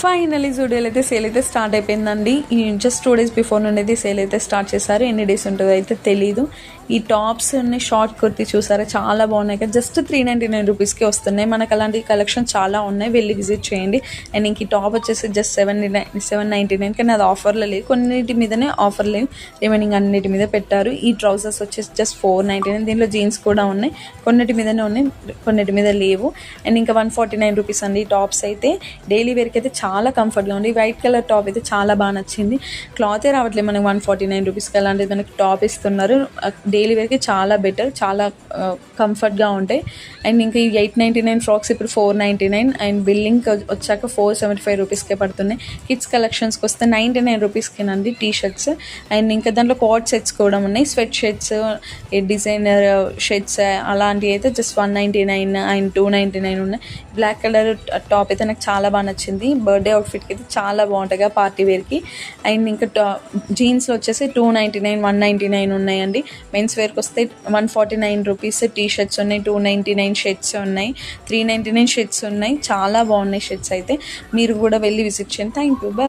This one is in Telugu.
ఫైనలీ జూడియోలో అయితే సేల్ అయితే స్టార్ట్ అయిపోయిందండి. ఈ జస్ట్ 2 days బిఫోర్ నుండి అయితే సేల్ అయితే స్టార్ట్ చేశారు. ఎన్ని డేస్ ఉంటుందో అయితే తెలీదు. ఈ టాప్స్ ఉన్నాయి, షార్ట్ కుర్తీ చూసారా, చాలా బాగున్నాయి కదా. జస్ట్ 399 రూపీస్కి వస్తున్నాయి. మనకు అలాంటి కలెక్షన్ చాలా ఉన్నాయి, వెళ్ళి విజిట్ చేయండి. అండ్ ఇంక ఈ టాప్ వచ్చేసి జస్ట్ 799 కానీ అది ఆఫర్లో లేదు. కొన్నిటి మీదనే ఆఫర్ లేవు, రిమైనింగ్ అన్నిటి మీద పెట్టారు. ఈ ట్రౌజర్స్ వచ్చేసి జస్ట్ 499. దీనిలో జీన్స్ కూడా ఉన్నాయి, కొన్నిటి మీదనే ఉన్నాయి, కొన్నిటి మీద లేవు. అండ్ ఇంకా 149 రూపీస్ అండి ఈ టాప్స్ అయితే. డైలీ వేర్కి అయితే చాలా కంఫర్ట్గా ఉంది. వైట్ కలర్ టాప్ అయితే చాలా బాగా నచ్చింది. క్లాతే రావట్లేదు మనకి 149 రూపీస్కి, అలాంటిది మనకి టాప్ ఇస్తున్నారు. డైలీ వేర్కి చాలా బెటర్, చాలా కంఫర్ట్గా ఉంటాయి. అండ్ ఇంకా ఈ 899 ఫ్రాక్స్ ఇప్పుడు 499. అండ్ బిల్లింగ్ వచ్చాక 475 రూపీస్కే పడుతున్నాయి. కిడ్స్ కలెక్షన్స్కి వస్తే 99 రూపీస్కేనండి టీ షర్ట్స్. అండ్ ఇంకా దాంట్లో కోట్ సెట్స్ కూడా ఉన్నాయి, స్వెట్ షర్ట్స్, డిజైనర్ షర్ట్స్ అలాంటివి అయితే జస్ట్ 199 అండ్ 299 ఉన్నాయి. బ్లాక్ కలర్ టాప్ అయితే నాకు చాలా బాగా నచ్చింది. బర్త్డే అవుట్ఫిట్కి అయితే చాలా బాగుంటుంది పార్టీ వేర్కి. అండ్ ఇంకా జీన్స్లో వచ్చేసి 299, 199 ఉన్నాయండి. మెన్స్ వేర్కి వస్తే 149 రూపీస్ టీ షర్ట్స్ ఉన్నాయి, 299 షర్ట్స్ ఉన్నాయి, 399 షర్ట్స్ ఉన్నాయి. చాలా బాగున్నాయి షర్ట్స్ అయితే. మీరు కూడా వెళ్ళి విజిట్ చేయండి. Thank you, bye.